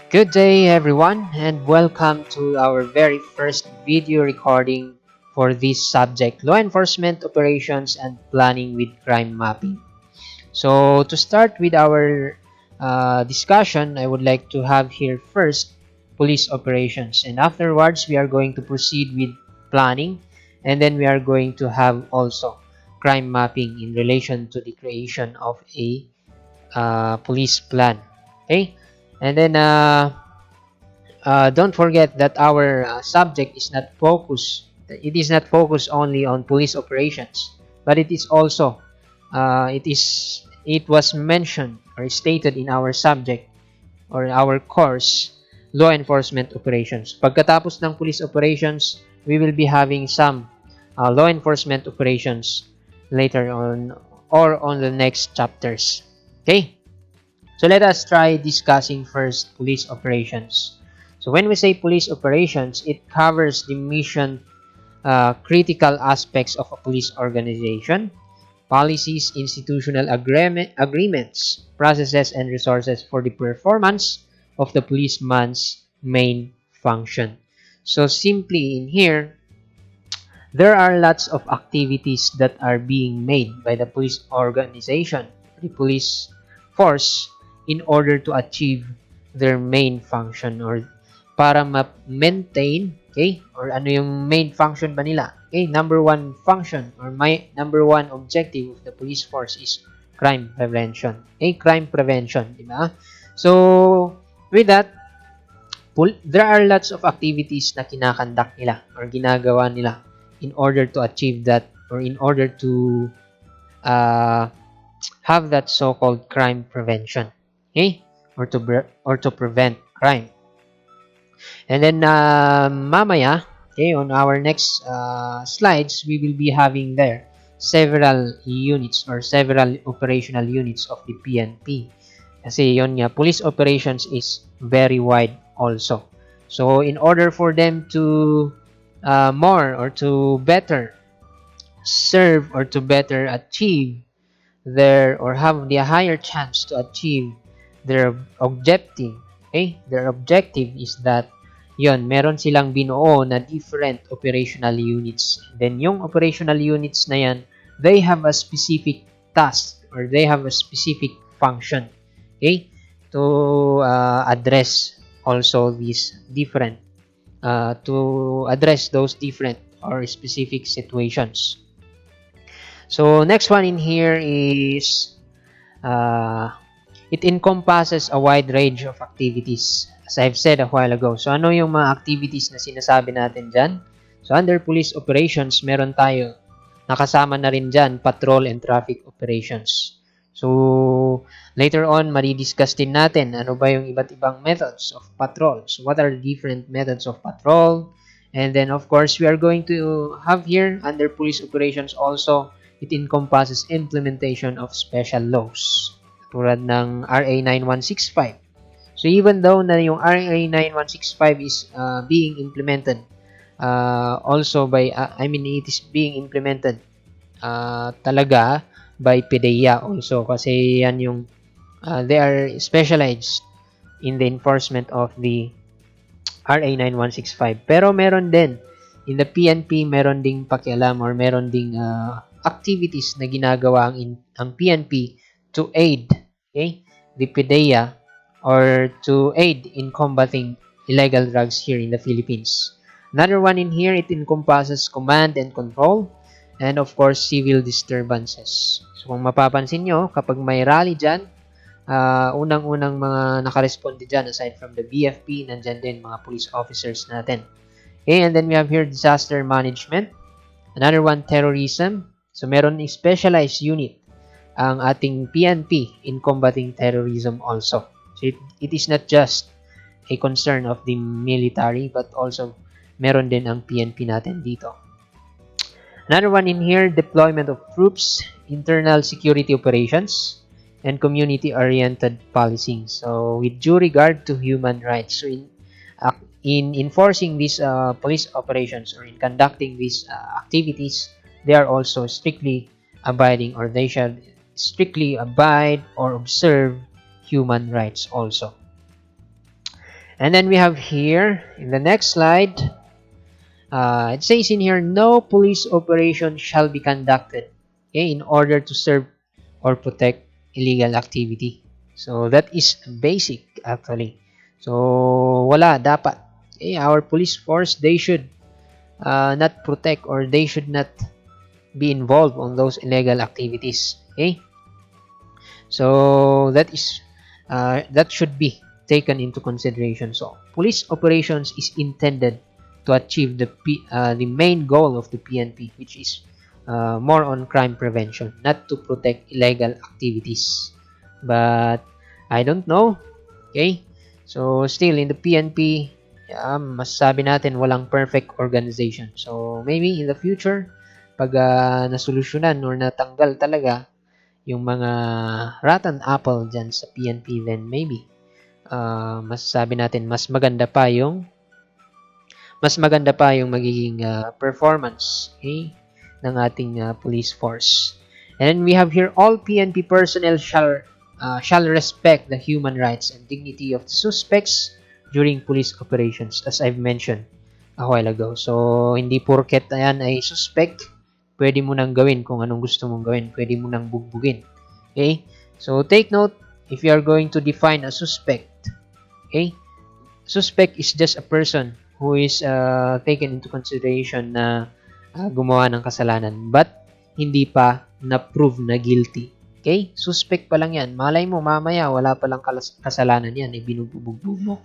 Good day, everyone, and welcome to our very first video recording for this subject law enforcement operations and planning with crime mapping. So, to start with our discussion, I would like to have here first police operations, and afterwards, we are going to proceed with planning, and then we are going to have also crime mapping in relation to the creation of a police plan. Okay, and then don't forget that our subject is not focused. It is not focused only on police operations, but it is also it was mentioned or stated in our subject or our course, law enforcement operations. Pagkatapos ng police operations, we will be having some law enforcement operations later on or on the next chapters. Okay. So let us try discussing first police operations. So when we say police operations, it covers the mission critical aspects of a police organization, policies, institutional agreements, processes, and resources for the performance of the policeman's main function. So simply in here, there are lots of activities that are being made by the police organization, the police force, in order to achieve their main function or para ma-maintain, okay? Or ano yung main function ba nila? Okay, number one function or my number one objective of the police force is crime prevention. Okay, crime prevention, di ba? So, with that, there are lots of activities na kinakandak nila or ginagawa nila in order to achieve that or in order to uh, have that so-called crime prevention, okay, or to prevent crime. And then mamaya, okay, on our next slides, we will be having there several units or several operational units of the PNP. Kasi yon nga, police operations is very wide also. So in order for them to more or to better serve or to better achieve their or have the higher chance to achieve their objective, okay, their objective is that yon, meron silang binuo na different operational units. Then yung operational units na yan, they have a specific task or they have a specific function, okay, to address also these different to address those different or specific situations. So next one in here is uh, it encompasses a wide range of activities, as I've said a while ago. So ano yung mga activities na sinasabi natin dyan? So under police operations, meron tayo, nakasama na rin dyan, patrol and traffic operations. So later on, maridiscuss din natin ano ba yung iba't ibang methods of patrol. So what are the different methods of patrol? And then of course, we are going to have here under police operations also, it encompasses implementation of special laws tulad ng RA 9165. So even though na yung RA 9165 is being implemented also by it is being implemented talaga by PDEA also kasi yan yung they are specialized in the enforcement of the RA 9165. Pero meron din in the PNP, meron ding pakialam or meron ding activities na ginagawa ang PNP to aid, okay, the PDEA or to aid in combating illegal drugs here in the Philippines. Another one in here, it encompasses command and control and of course civil disturbances. So kung mapapansin nyo, kapag may rally dyan, unang-unang mga nakaresponde dyan aside from the BFP, nandyan din mga police officers natin. Okay, and then we have here disaster management. Another one, terrorism. So meron ng specialized unit ang ating PNP in combating terrorism also. So it is not just a concern of the military but also meron din ang PNP natin dito. Another one in here, deployment of troops, internal security operations, and community-oriented policing. So with due regard to human rights. So in enforcing these police operations or in conducting these activities, they are also strictly abiding or they shall strictly abide or observe human rights also. And then we have here, in the next slide, it says in here, no police operation shall be conducted, okay, in order to serve or protect illegal activity. So that is basic actually. So wala dapat. Okay, our police force, they should not protect, or they should not be involved on those illegal activities. Okay, so that should be taken into consideration. So police operations is intended to achieve the main goal of the PNP, which is more on crime prevention, not to protect illegal activities. But I don't know. Okay, so still in the PNP, masasabi natin walang perfect organization. So maybe in the future, pag nasolusyonan or natanggal talaga yung mga rotten apple dyan sa PNP, then maybe masasabi natin mas maganda pa yung magiging performance, okay, ng ating police force. And we have here, all PNP personnel shall respect the human rights and dignity of the suspects during police operations, as I've mentioned a while ago. So hindi porket ayan ay suspect, pwede mo nang gawin kung anong gusto mong gawin, pwede mo nang bugbugin. Okay, so take note, if you are going to define a suspect, okay, suspect is just a person who is taken into consideration na gumawa ng kasalanan but hindi pa na-prove na guilty. Okay? Suspect pa lang yan. Malay mo, mamaya wala pa lang kasalanan yan. Binubugbog mo.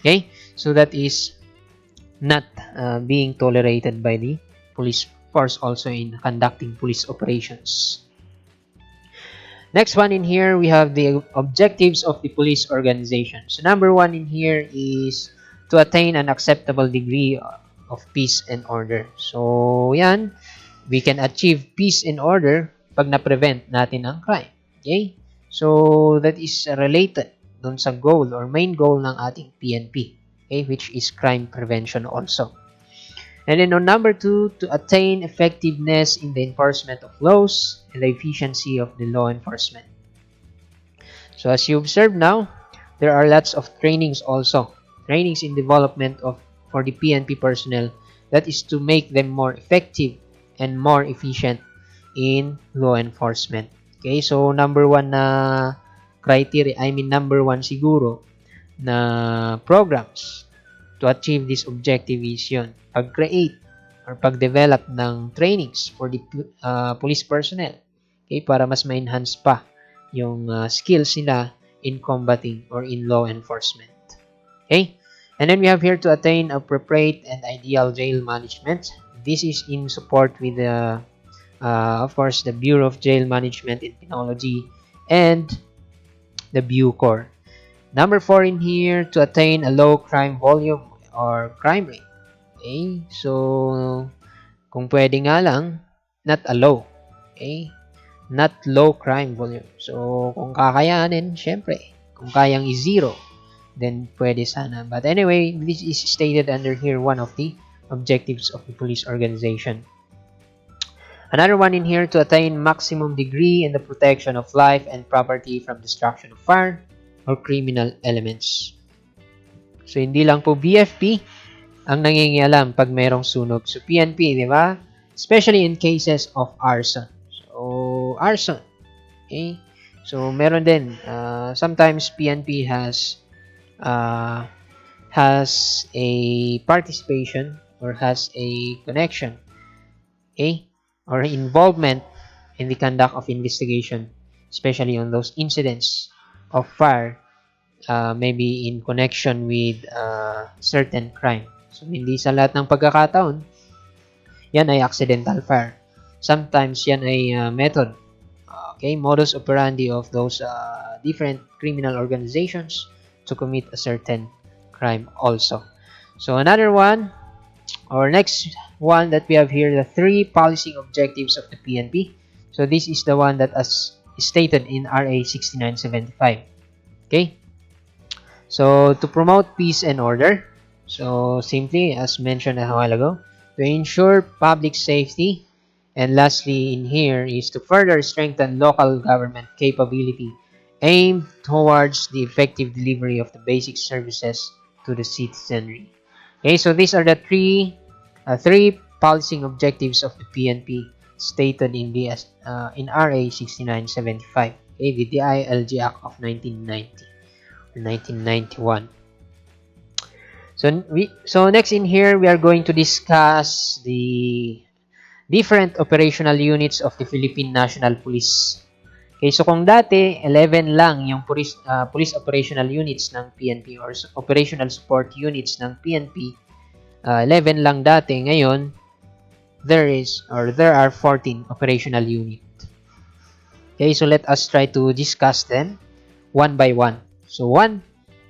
Okay? So that is not being tolerated by the police force also in conducting police operations. Next one in here, we have the objectives of the police organization. So number one in here is to attain an acceptable degree of peace and order. So yan, we can achieve peace and order pag na-prevent natin ang crime. Okay? So that is related dun sa goal or main goal ng ating PNP, okay, which is crime prevention also. And then on number two, to attain effectiveness in the enforcement of laws and the efficiency of the law enforcement. So as you observe now, there are lots of trainings also. Trainings in development for the PNP personnel, that is to make them more effective and more efficient in law enforcement. Okay, so number one na number one siguro na programs to achieve this objective is yun, pag-create or pag-develop ng trainings for the police personnel, okay, para mas ma-enhance pa yung skills nila in combating or in law enforcement. Okay, and then we have here to attain appropriate and ideal jail management. This is in support with the of course the Bureau of Jail Management and Penology and the Bucor. Number 4 in here, to attain a low crime volume or crime rate. Okay? So, kung pwede nga lang, not a low. Okay? Not low crime volume. So, kung kakayanin, syempre, kung kayang i-zero, then pwede sana. But anyway, this is stated under here, one of the objectives of the police organization. Another one in here, to attain maximum degree in the protection of life and property from destruction of fire or criminal elements. So, hindi lang po BFP ang nangingialam pag mayroong sunog. So, PNP, di ba? Especially in cases of arson. So, arson. Okay? So, meron din. Sometimes PNP has a participation or has a connection, okay, or involvement in the conduct of investigation, especially on those incidents of fire, maybe in connection with certain crime. So, hindi sa lahat ng pagkakataon, yan ay accidental fire. Sometimes yan ay method, okay, modus operandi of those different criminal organizations to commit a certain crime also. So another one, or next one that we have here, the 3 policy objectives of the PNP. So this is the one that is stated in RA 6975. Okay? So to promote peace and order, so simply as mentioned a while ago, to ensure public safety, and lastly in here is to further strengthen local government capability aimed towards the effective delivery of the basic services to the citizenry. Okay, so these are the three policing objectives of the PNP stated in in RA 6975, okay, the DILG Act of 1990 or 1991. So next in here, we are going to discuss the different operational units of the Philippine National Police. Okay, so kung dati 11 lang yung police operational units ng PNP or operational support units ng PNP, 11 lang dati. Ngayon, there are 14 operational unit. Okay, so let us try to discuss them one by one. So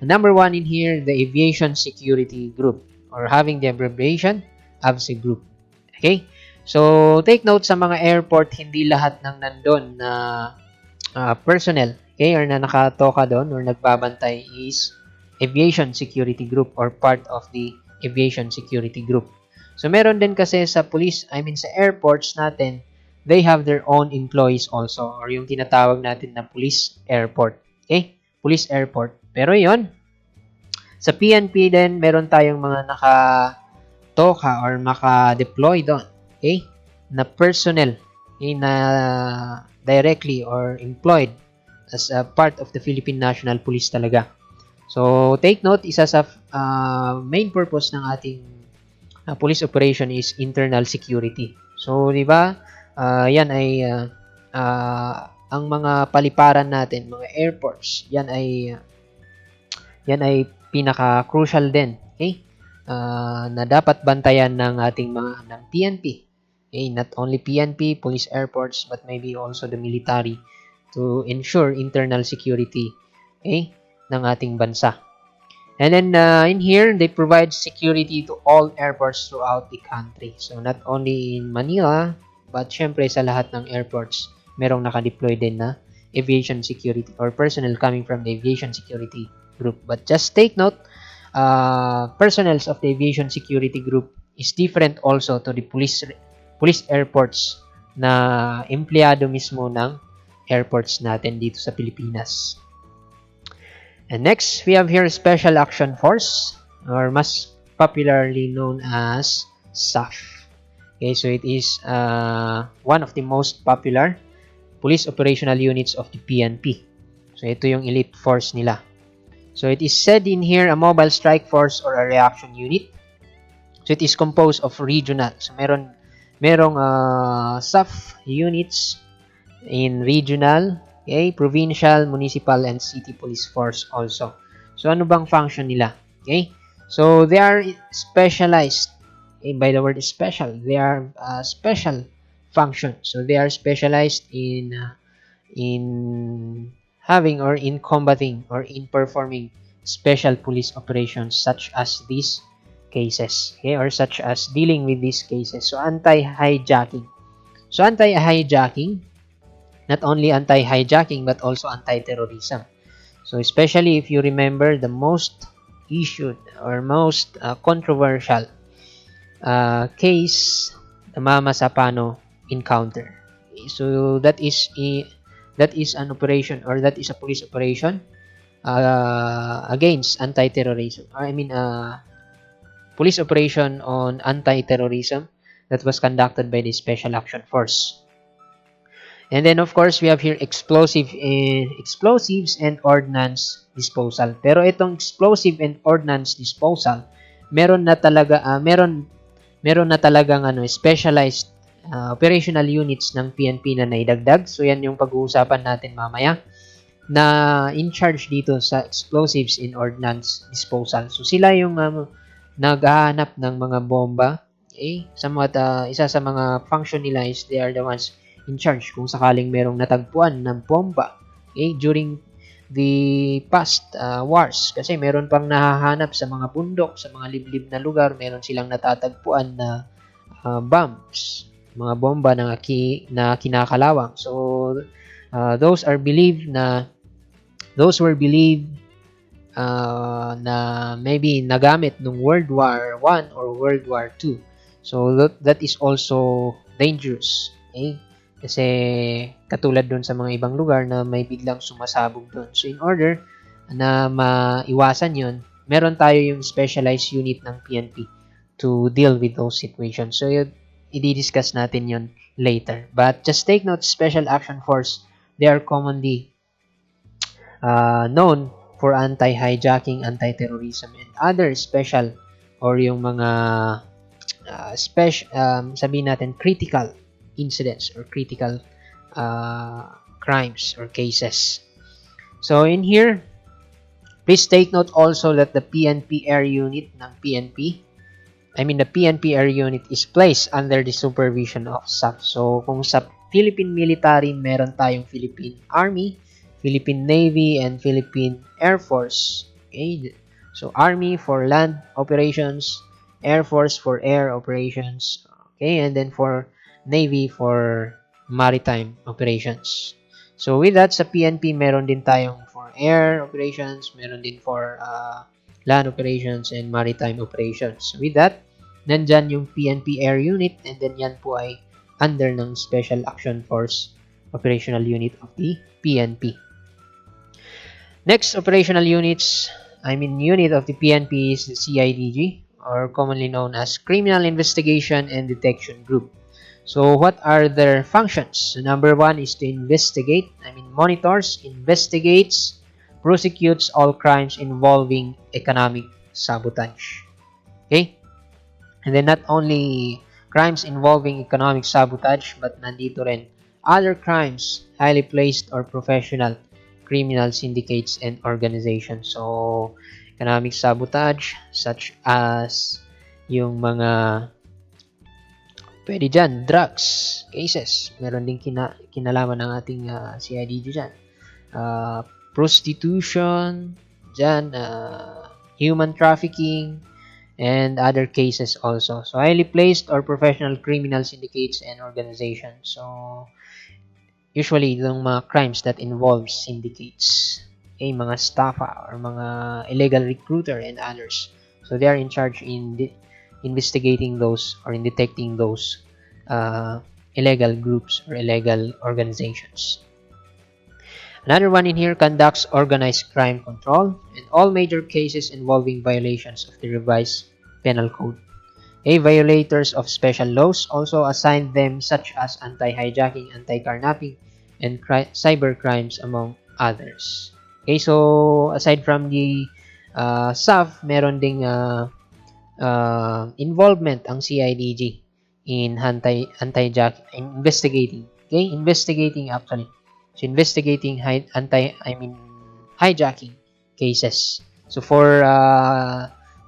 number one in here, the Aviation Security Group, or having the abbreviation AVSE Group. Okay, so take note, sa mga airport, hindi lahat ng nandun na personnel, okay, or na nakatoka doon or nagbabantay is Aviation Security Group or part of the Aviation Security Group. So meron din kasi sa sa airports natin, they have their own employees also, or yung tinatawag natin na police airport. Okay? Police airport. Pero yon, sa PNP din, meron tayong mga nakatoka or maka-deploy doon. Okay? Na personnel, okay, na directly or employed as a part of the Philippine National Police talaga. So, take note, isa sa main purpose ng ating police operation is internal security. So, di ba, yan ay ang mga paliparan natin, mga airports, yan ay pinaka-crucial din, okay? Na dapat bantayan ng ating ng PNP. Okay, not only PNP, police airports, but maybe also the military to ensure internal security, okay, ng ating bansa. And then in here, they provide security to all airports throughout the country. So not only in Manila, but syempre sa lahat ng airports, merong naka-deploy din na aviation security or personnel coming from the aviation security group. But just take note, personnel of the aviation security group is different also to the police airports na empleyado mismo ng airports natin dito sa Pilipinas. And next, we have here Special Action Force, or mas popularly known as SAF. Okay, so it is one of the most popular police operational units of the PNP. So ito yung elite force nila. So it is said in here, a mobile strike force or a reaction unit. So it is composed of regional. So merong SAF units in regional, okay, provincial, municipal, and city police force also. So ano bang function nila? Okay, so they are specialized. Okay, by the word special, they are special function. So they are specialized in having or in combating or in performing special police operations such as these cases, okay, or such as dealing with these cases. So anti-hijacking. So anti-hijacking, not only anti-hijacking but also anti-terrorism. So especially if you remember the most issued or most controversial case, the Mama Sapano encounter. So that is an operation, or that is a police operation against anti-terrorism. Police operation on anti-terrorism that was conducted by the Special Action Force. And then of course, we have here explosives and ordnance disposal. Pero itong explosive and ordnance disposal, meron na talagang specialized operational units ng PNP na naidagdag. So yan yung pag-uusapan natin mamaya, na in charge dito sa explosives and ordnance disposal. So sila yung naghahanap ng mga bomba. Okay? Isa sa mga function nila is they are the ones in charge kung sakaling merong natagpuan ng bomba, okay, during the past wars. Kasi meron pang nahahanap sa mga bundok, sa mga liblib na lugar, meron silang natatagpuan na bombs, mga bomba na kinakalawang. So those were believed na maybe nagamit nung World War I or World War II. So that is also dangerous. Okay? Kasi katulad doon sa mga ibang lugar na may biglang sumasabog doon. So in order na maiwasan yon, meron tayo yung specialized unit ng PNP to deal with those situations. So, i-discuss natin yon later. But just take note, Special Action Force, they are commonly known for anti-hijacking, anti-terrorism, and other special or yung mga sabihin natin critical incidents or critical crimes or cases. So in here, please take note also that the PNP Air Unit ng PNP, the PNP Air Unit is placed under the supervision of SAF. So kung sa Philippine Military, meron tayong Philippine Army, Philippine Navy, and Philippine Air Force. Okay? So Army for land operations, Air Force for air operations, okay, and then for Navy for maritime operations. So with that, sa PNP, meron din tayong for air operations, meron din for land operations and maritime operations. With that, nandyan yung PNP Air Unit, and then yan po ay under ng Special Action Force Operational Unit of the PNP. Next operational unit of the PNP is the CIDG, or commonly known as Criminal Investigation and Detection Group. So what are their functions? So number one is to investigate, monitors, investigates, prosecutes all crimes involving economic sabotage. Okay? And then not only crimes involving economic sabotage, but nandito rin other crimes, highly placed or professional criminal syndicates and organizations. So, economic sabotage, such as yung mga pwede dyan, drugs cases. Meron din kinalaman ng ating CIDG dyan. Prostitution, dyan, human trafficking, and other cases also. So, highly placed or professional criminal syndicates and organizations. So, usually, yung mga crimes that involve syndicates, okay, mga staffa or mga illegal recruiter and others. So they are in charge in investigating those or in detecting those illegal groups or illegal organizations. Another one in here conducts organized crime control and all major cases involving violations of the revised penal code. Violators of special laws also assigned them such as anti-hijacking, anti-carnapping, and cyber crimes among others. Okay, so aside from the SAF, meron ding involvement ang CIDG in anti-hijacking, investigating. Okay, investigating actually. So investigating hijacking cases. So for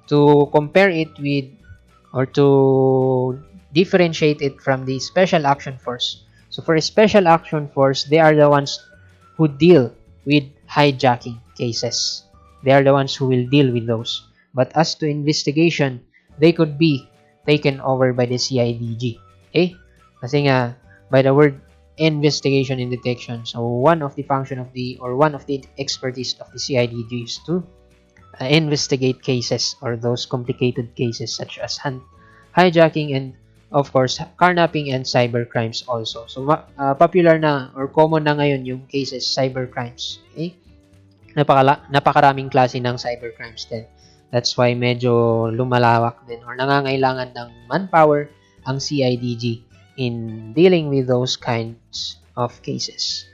to compare it with or to differentiate it from the Special Action Force. So for a Special Action Force, they are the ones who deal with hijacking cases. They are the ones who will deal with those. But as to investigation, they could be taken over by the CIDG. Okay? Kasi nga, by the word investigation and detection, so one of the function of one of the expertise of the CIDG is to investigate cases or those complicated cases such as hijacking and of course carnapping and cyber crimes also. So popular na or common na ngayon yung cases cyber crimes. Okay? Napakaraming klase ng cyber crimes din. That's why medyo lumalawak din or nangangailangan ng manpower ang CIDG in dealing with those kinds of cases.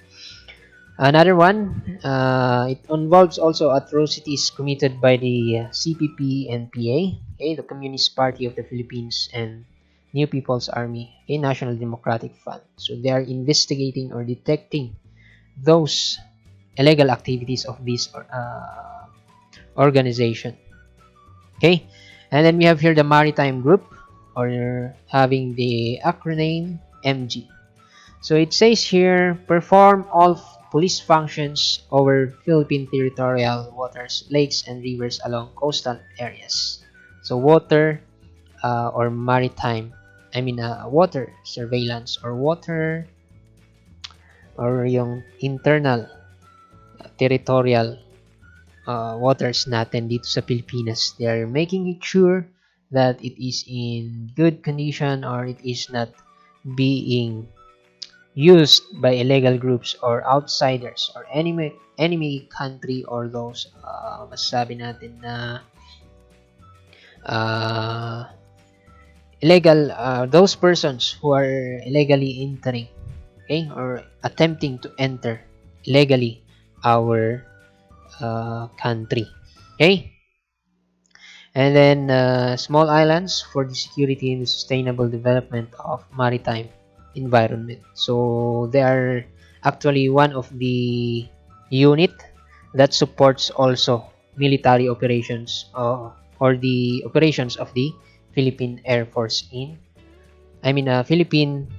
Another one, it involves also atrocities committed by the CPP and PA, okay, the Communist Party of the Philippines, and New People's Army, okay, National Democratic Front. So they are investigating or detecting those illegal activities of this organization. Okay, and then we have here the Maritime Group, or having the acronym MG. So it says here, perform all police functions over Philippine territorial waters, lakes, and rivers along coastal areas. So water or maritime, water surveillance or water or yung internal territorial waters natin dito sa Pilipinas. They are making it sure that it is in good condition or it is not being used by illegal groups or outsiders or enemy country or those masasabi natin na illegal those persons who are illegally entering, okay, or attempting to enter illegally our country, okay. And then small islands for the security and the sustainable development of maritime environment. So they are actually one of the unit that supports also military operations or the operations of the Philippine Air Force Philippine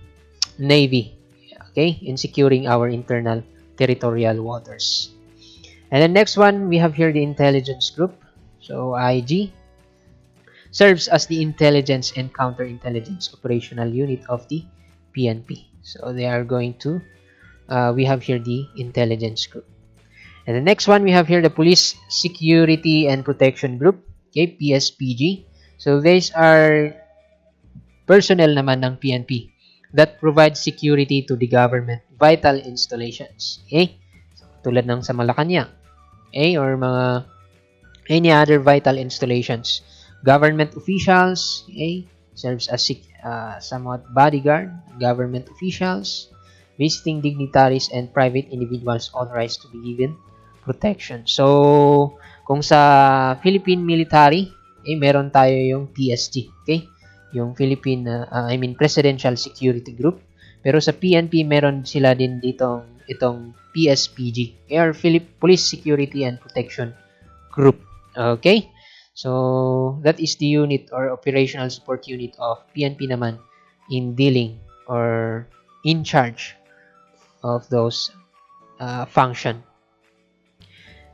Navy, okay, in securing our internal territorial waters. And then next one, we have here the intelligence group. So IG serves as the intelligence and counterintelligence operational unit of the PNP. So they are going to, we have here the intelligence group. And the next one, we have here the police security and protection group, okay, PSPG. So these are personnel naman ng PNP that provide security to the government vital installations, okay? So, tulad ng sa Malacanang, okay, or mga any other vital installations. Government officials, okay, serves as somewhat bodyguard. Government officials, visiting dignitaries, and private individuals authorized to be given protection. So, kung sa Philippine military, meron tayo yung PSG, okay? Yung Presidential Security Group. Pero sa PNP, meron sila din itong PSPG, or Police Security and Protection Group. Okay? So, that is the unit or operational support unit of PNP naman in dealing or in charge of those function.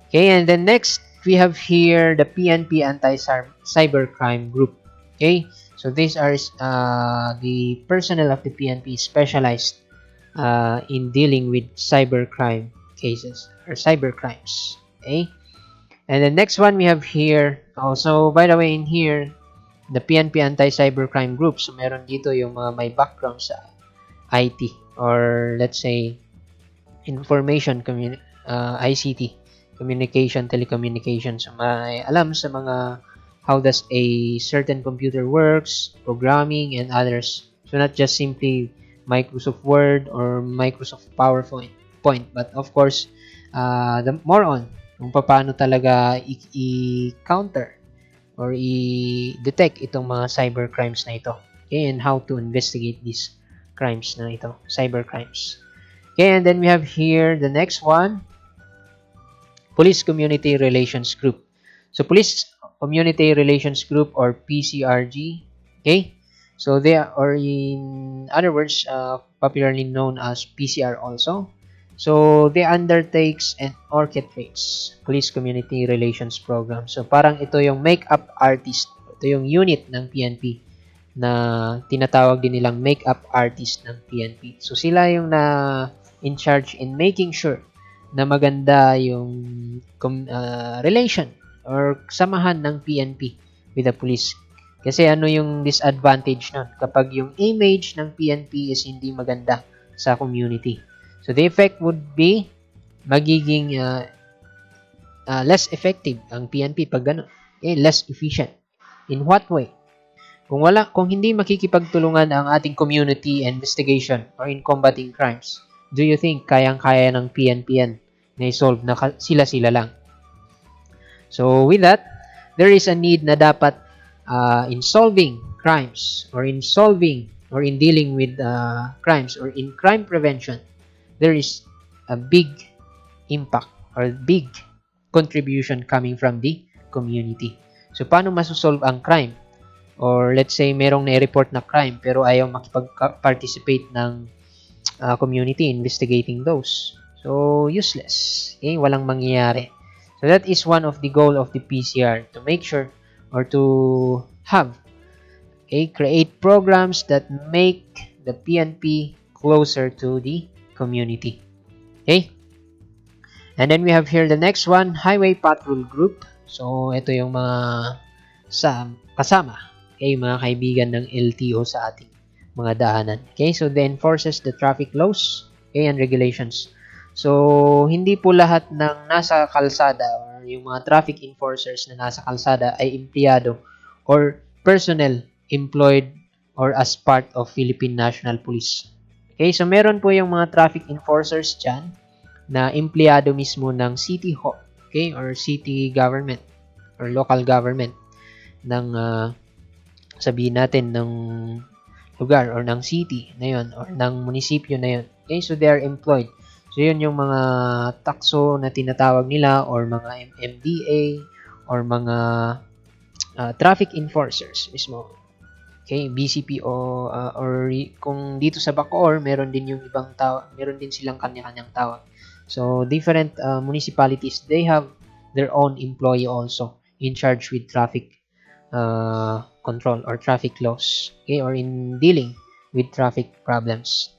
Okay, and then next, we have here the PNP Anti-Cybercrime Group. Okay, so these are the personnel of the PNP specialized in dealing with cybercrime cases or cybercrimes. Okay, and the next one we have here, also by the way, in here, the PNP Anti-Cybercrime Group. So meron dito yung mga may background sa IT or let's say information ICT, communication, telecommunications. So may alam sa mga how does a certain computer works, programming, and others. So not just simply Microsoft Word or Microsoft PowerPoint, but of course, the more on kung paano talaga i-counter or i-detect itong mga cyber crimes na ito. Okay, and how to investigate these crimes na ito, cyber crimes. Okay, and then we have here the next one, Police Community Relations Group. So, Police Community Relations Group or PCRG. Okay, so they are, or in other words, popularly known as PCR also. So, they undertakes and orchestrates Police Community Relations Program. So, parang ito yung makeup artist. Ito yung unit ng PNP na tinatawag din nilang makeup artist ng PNP. So, sila yung in charge in making sure na maganda yung relation or samahan ng PNP with the police. Kasi ano yung disadvantage nun? Kapag yung image ng PNP is hindi maganda sa community. So, the effect would be magiging less effective ang PNP pag gano'n. Less efficient. In what way? Kung hindi makikipagtulungan ang ating community investigation or in combating crimes, do you think kayang-kaya ng PNP yan na i-solve na sila-sila lang? So, with that, there is a need na dapat in solving crimes or in solving or in dealing with crimes or in crime prevention, there is a big impact or big contribution coming from the community. So, paano masosolve ang crime? Or let's say, merong na-report na crime pero ayaw makipag-participate ng community investigating those. So, useless. Okay? Walang mangyayari. So, that is one of the goal of the PCR, to make sure or to have, create programs that make the PNP closer to the community. Okay? And then we have here the next one, Highway Patrol Group. So, ito yung mga kasama. Okay, mga kaibigan ng LTO sa ating mga daanan. Okay, so they enforces the traffic laws, okay, and regulations. So, hindi po lahat ng nasa kalsada or yung mga traffic enforcers na nasa kalsada ay empleyado or personnel employed or as part of Philippine National Police. Okay, so meron po yung mga traffic enforcers dyan na empleyado mismo ng city hall, okay, or city government or local government ng sabihin natin ng lugar or ng city na yun or ng munisipyo na yun. Okay, so they are employed. So yun yung mga takso na tinatawag nila or mga MMDA or mga traffic enforcers mismo. Okay, BCPO or kung dito sa Bacoor, meron din yung ibang tawag, meron din silang kanya-kanyang tawag. So different municipalities, they have their own employee also in charge with traffic control or traffic laws, okay, or in dealing with traffic problems.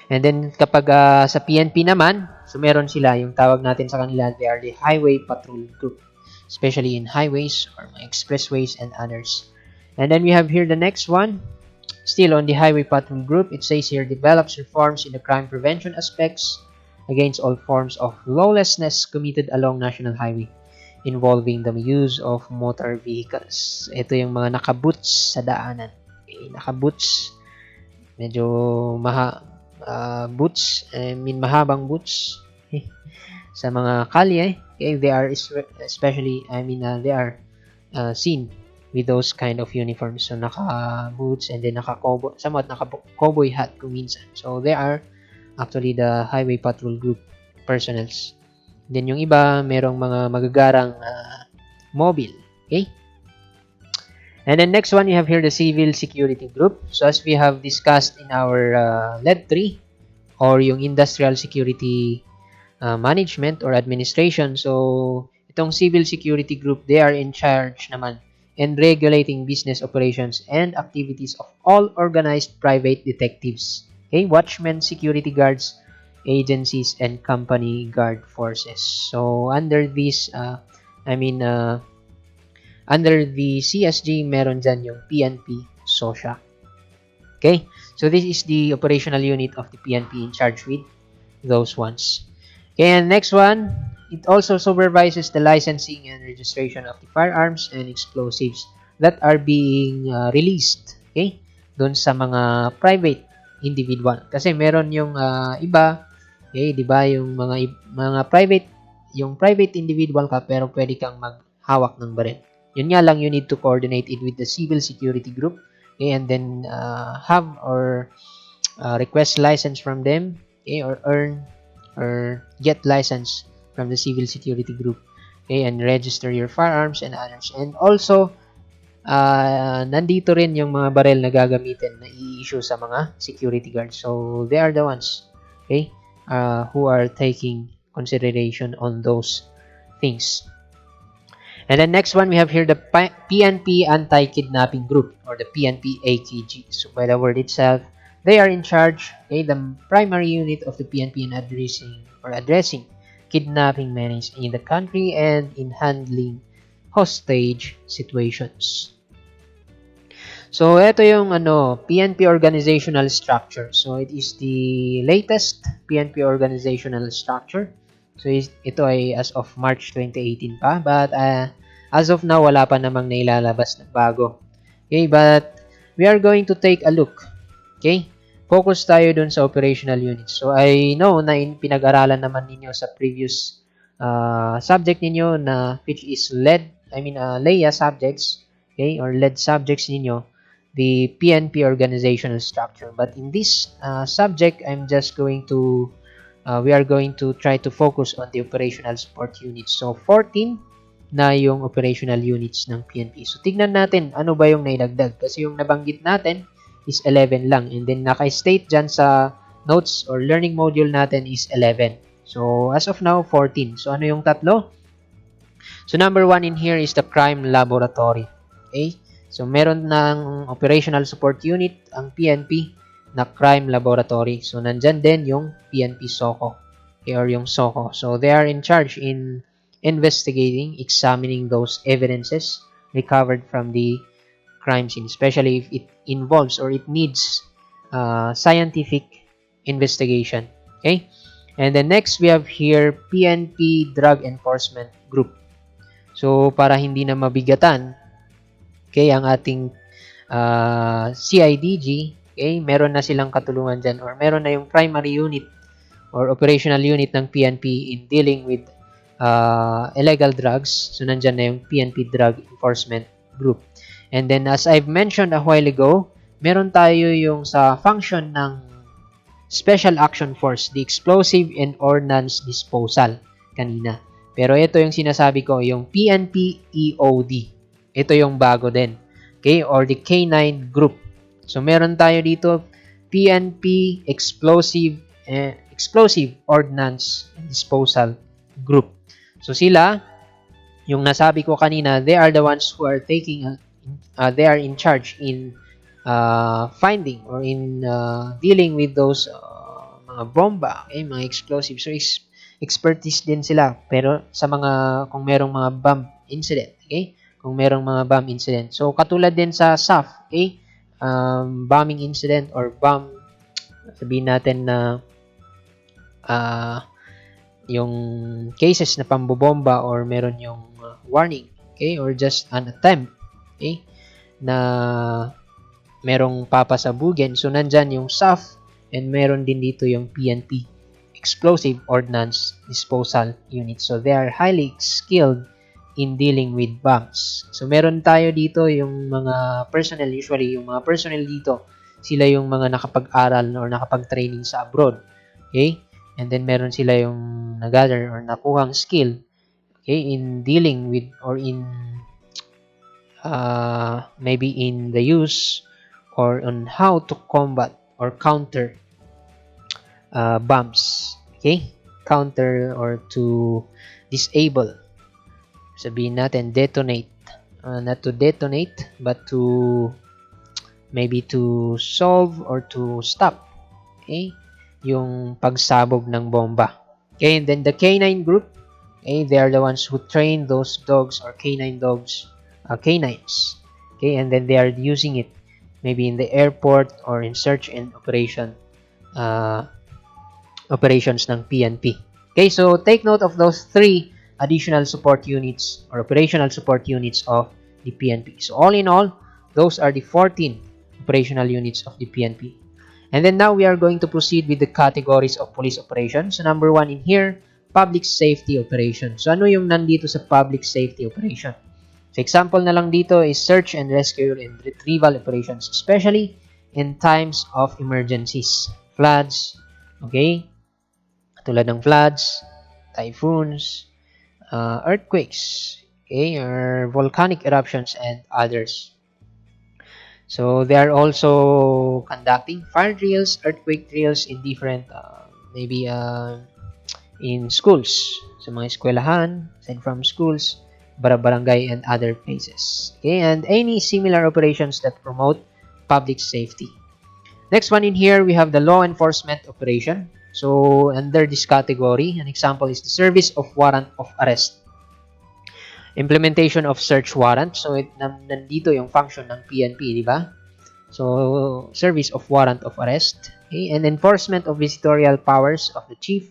And then kapag sa PNP naman, so meron sila yung tawag natin sa kanila, they are the highway patrol group, especially in highways or expressways and others. And then we have here the next one, still on the highway patrol group. It says here, develops reforms in the crime prevention aspects against all forms of lawlessness committed along national highway involving the use of motor vehicles. Ito yung mga nakaboots sa daanan. Okay, nakaboots. Medyo boots, mahabang boots sa mga kalye. Okay, they are especially, they are seen with those kind of uniforms. So, naka-boots and then somewhat naka-cowboy hat kung minsan. So, they are actually the highway patrol group personnels. Then, yung iba, merong mga magagarang mobile. Okay? And then next one, you have here the civil security group. So as we have discussed in our LED 3 or yung industrial security management or administration. So itong civil security group, they are in charge naman in regulating business operations and activities of all organized private detectives, okay, watchmen, security guards, agencies, and company guard forces. So under this, under the CSG, meron dyan yung PNP SOSHA. Okay? So, this is the operational unit of the PNP in charge with those ones. Okay, and next one, it also supervises the licensing and registration of the firearms and explosives that are being released, okay, doon sa mga private individual. Kasi meron yung iba, okay, di ba, yung mga private, yung private individual ka pero pwede kang maghawak ng baril. Yun nga lang, you need to coordinate it with the civil security group, okay, and then have or request license from them, okay, or earn or get license from the civil security group, okay, and register your firearms and others. And also, nandito rin yung mga baril na gagamitin na i-issue sa mga security guards. So, they are the ones, okay, who are taking consideration on those things. And then next one, we have here the PNP Anti-Kidnapping Group or the PNP AKG. So by the word itself, they are in charge, okay, the primary unit of the PNP in addressing kidnapping menace in the country and in handling hostage situations. So ito yung PNP organizational structure. So it is the latest PNP organizational structure. So ito ay as of March 2018 pa, but as of now wala pa namang nailalabas na bago. Okay, but we are going to take a look. Okay? Focus tayo dun sa operational units. So I know na pinag-aralan naman ninyo sa previous subject ninyo na which is LEA subjects, okay, or LED subjects ninyo, the PNP organizational structure. But in this subject, we are going to try to focus on the operational support units. So, 14 na yung operational units ng PNP. So, tignan natin ano ba yung nailagdag. Kasi yung nabanggit natin is 11 lang. And then, naka-state dyan sa notes or learning module natin is 11. So, as of now, 14. So, ano yung tatlo? So, number 1 in here is the crime laboratory. Okay? So, meron ng operational support unit ang PNP na crime laboratory. So, nandyan din yung PNP SOCO, okay, or yung SOCO. So, they are in charge in investigating, examining those evidences recovered from the crime scene, especially if it involves or it needs scientific investigation. Okay? And then next, we have here PNP Drug Enforcement Group. So, para hindi na mabigatan, okay, ang ating CIDG, okay, meron na silang katulungan dyan or meron na yung primary unit or operational unit ng PNP in dealing with illegal drugs. So, nandyan na yung PNP Drug Enforcement Group. And then, as I've mentioned a while ago, meron tayo yung sa function ng Special Action Force, the Explosive and Ordnance Disposal kanina. Pero ito yung sinasabi ko, yung PNP EOD. Ito yung bago din. Okay? Or the K9 Group. So, meron tayo dito, PNP Explosive Ordnance Disposal Group. So, sila, yung nasabi ko kanina, they are the ones who are they are in charge in finding or in dealing with those mga bomba, okay, mga explosives. So, expertise din sila. Pero sa kung merong mga bomb incident, okay? Kung merong mga bomb incident. So, katulad din sa SAF, okay? Bombing incident or bomb, sabihin natin na yung cases na pambobomba or meron yung warning, okay? Or just an attempt, okay? Na merong papasabugin. So, nandyan yung SAF and meron din dito yung PNP, Explosive Ordnance Disposal Unit. So, they are highly skilled in dealing with bombs. So, meron tayo dito yung mga personnel, usually yung mga personnel dito, sila yung mga nakapag-aral or nakapag-training sa abroad. Okay? And then, meron sila yung nag-gather or nakuhang skill, okay, in dealing with or in maybe in the use or on how to combat or counter bombs. Okay? Counter or to disable. Sabihin natin, detonate. Not to detonate, but to maybe to solve or to stop. Okay? Yung pagsabog ng bomba. Okay? And then the K9 group, okay, they are the ones who train those dogs or K9 dogs, canines. Okay? And then they are using it maybe in the airport or in search and operations ng PNP. Okay, so take note of those 3 additional support units or operational support units of the PNP. So all in all, those are the 14 operational units of the PNP. And then now we are going to proceed with the categories of police operations. So number 1 in here, public safety operation. So ano yung nandito sa public safety operation? So example na lang dito is search and rescue and retrieval operations, especially in times of emergencies. Floods, okay? Tulad ng floods, typhoons, earthquakes, okay, or volcanic eruptions and others. So they are also conducting fire drills, earthquake drills in different, maybe in schools, sa mga eskwelahan, aside from schools, barangay, and other places. Okay, and any similar operations that promote public safety. Next one in here, we have the law enforcement operation. So, under this category, an example is the service of warrant of arrest. Implementation of search warrant. So, nandito yung function ng PNP, di ba? So, service of warrant of arrest. Okay, and enforcement of visitorial powers of the chief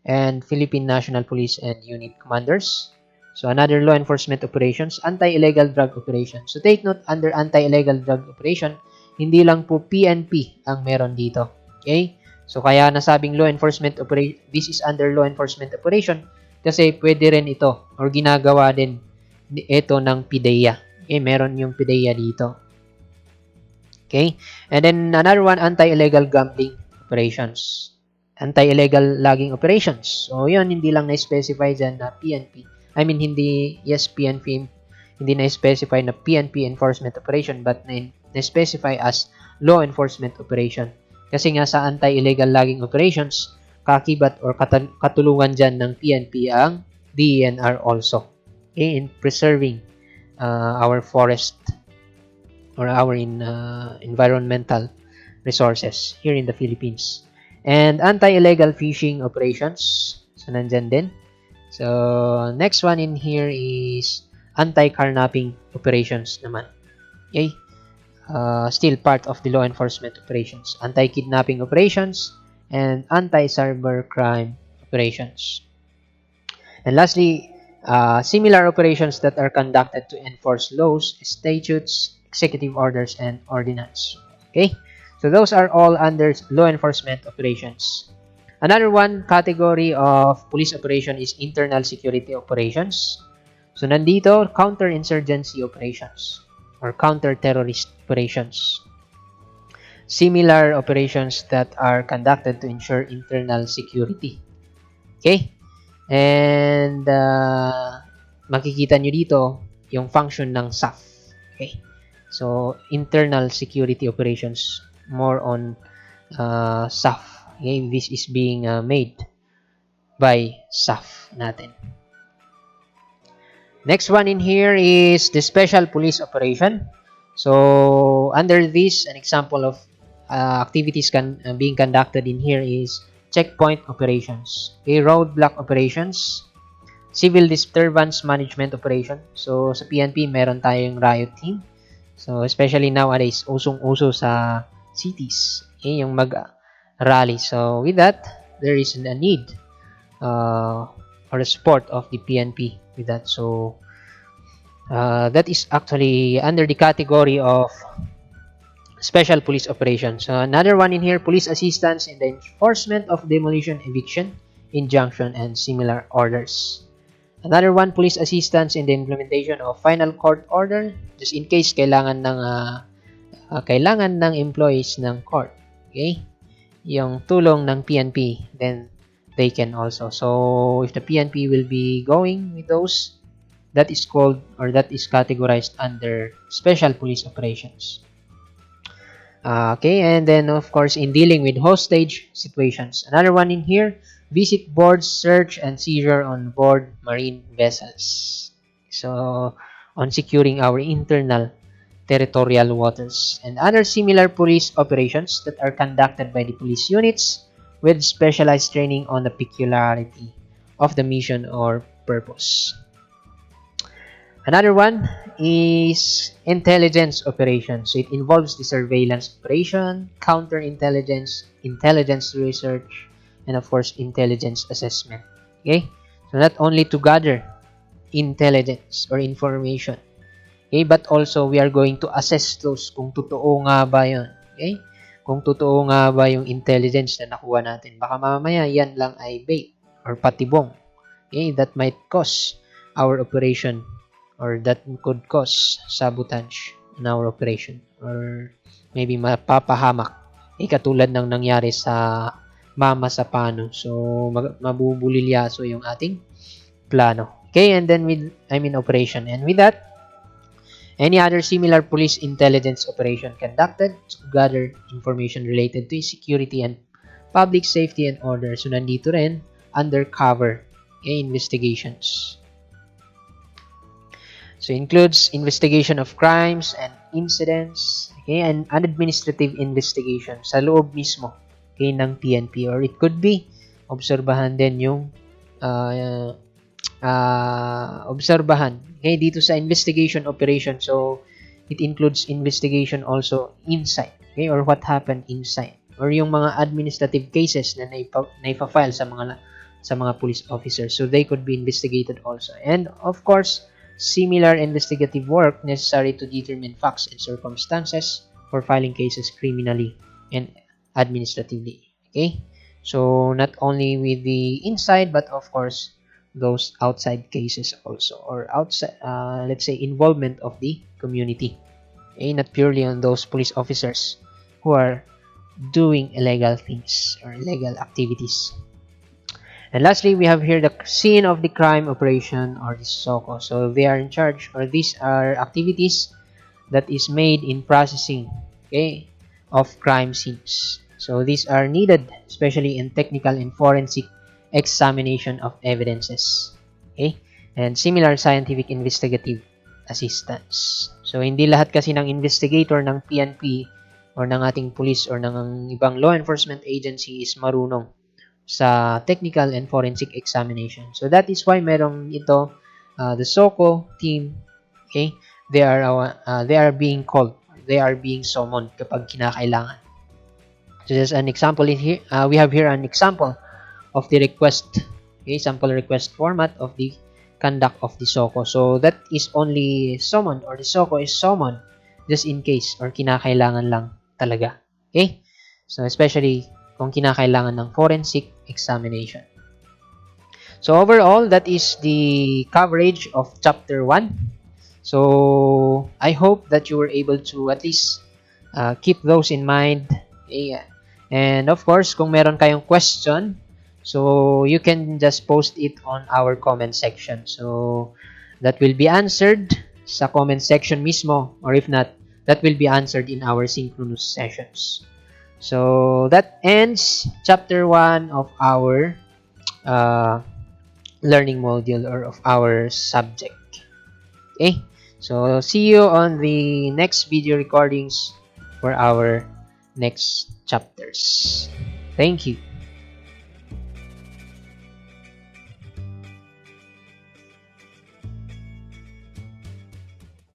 and Philippine National Police and unit commanders. So, another law enforcement operations, anti-illegal drug operation. So, take note, under anti-illegal drug operation, hindi lang po PNP ang meron dito. Okay? So, kaya nasabing law enforcement operation, this is under law enforcement operation kasi pwede rin ito or ginagawa din ito ng PIDEA. Okay? Meron yung PIDEA dito. Okay? And then, another one, anti-illegal gambling operations. Anti-illegal logging operations. So, yun, hindi lang na-specify dyan na PNP. I mean, hindi, yes, PNP, hindi na-specify na PNP enforcement operation, but na-specify as law enforcement operation. Kasi nga sa anti-illegal logging operations, kakibat or katulungan dyan ng PNP ang DENR also. Okay, in preserving our forest or our environmental resources here in the Philippines. And anti-illegal fishing operations, so nandyan din. So, next one in here is anti-carnapping operations naman. Okay? still part of the law enforcement operations: anti-kidnapping operations and anti-cybercrime operations. And lastly, similar operations that are conducted to enforce laws, statutes, executive orders, and ordinance. Okay, so those are all under law enforcement operations. Another one category of police operation is internal security operations. So nandito, counterinsurgency operations or counter-terrorist operations. Similar operations that are conducted to ensure internal security. Okay? And makikita nyo dito yung function ng SAF. Okay? So, internal security operations, more on SAF. Okay? This is being made by SAF natin. Next one in here is the special police operation. So, under this, an example of activities being conducted in here is checkpoint operations, okay, roadblock operations, civil disturbance management operation. So, sa PNP, meron tayong riot team. So, especially nowadays, usong-uso sa cities, okay, yung mag-rally. So, with that, there is a need or the support of the PNP with that. So, that is actually under the category of special police operations. Another one in here, police assistance in the enforcement of demolition, eviction, injunction, and similar orders. Another one, police assistance in the implementation of final court order, just in case kailangan ng employees ng court. Okay? Yung tulong ng PNP, then they can also. So, if the PNP will be going with those, that is called or that is categorized under special police operations. Okay, and then of course in dealing with hostage situations. Another one in here, visit board, search, and seizure on board marine vessels. So, on securing our internal territorial waters. And other similar police operations that are conducted by the police units with specialized training on the peculiarity of the mission or purpose. Another one is intelligence operations. So it involves the surveillance operation, counterintelligence, intelligence research, and of course, intelligence assessment. Okay? So not only to gather intelligence or information, okay, but also we are going to assess those kung totoo nga ba yun. Okay? Kung totoo nga ba yung intelligence na nakuha natin. Baka mamaya yan lang ay bait or patibong. Okay? That might cause our operation or that could cause sabotage in our operation or maybe mapapahamak. Katulad ng nangyari sa Mama sa Pano. So, mabubulilyaso yung ating plano. Okay, and then operation. And with that, any other similar police intelligence operation conducted to gather information related to security and public safety and order. So, nandito rin, undercover investigations. So, includes investigation of crimes and incidents, okay, and administrative investigation sa loob mismo, okay, ng PNP. Or it could be, obserbahan din yung obserbahan, okay, dito sa investigation operation. So, it includes investigation also inside, okay, or what happened inside. Or yung mga administrative cases na naipa-file sa mga police officers. So, they could be investigated also. And, of course, similar investigative work necessary to determine facts and circumstances for filing cases criminally and administratively. Okay? So, not only with the inside, but of course, those outside cases also. Or outside, let's say, involvement of the community. Okay? Not purely on those police officers who are doing illegal things or illegal activities. And lastly, we have here the scene of the crime operation or the SOCO. So they are in charge, or these are activities that is made in processing, okay, of crime scenes. So these are needed, especially in technical and forensic examination of evidences, okay, and similar scientific investigative assistance. So hindi lahat kasi ng investigator ng PNP or ng ating police or ng ibang law enforcement agency is marunong sa technical and forensic examination. So that is why merong ito, the SOCO team, okay, they are being called, they are being summoned kapag kinakailangan. So just an example in here, we have here an example of the request, okay, sample request format of the conduct of the SOCO. So that is only summoned, or the SOCO is summoned just in case or kinakailangan lang talaga. Okay? So especially kung kinakailangan ng forensic examination. So overall, that is the coverage of chapter 1. So I hope that you were able to at least keep those in mind. Okay? And of course, kung meron kayong question, so you can just post it on our comment section. So that will be answered sa comment section mismo, or if not, that will be answered in our synchronous sessions. So that ends chapter 1 of our learning module, or of our subject. Okay? So see you on the next video recordings for our next chapters. Thank you.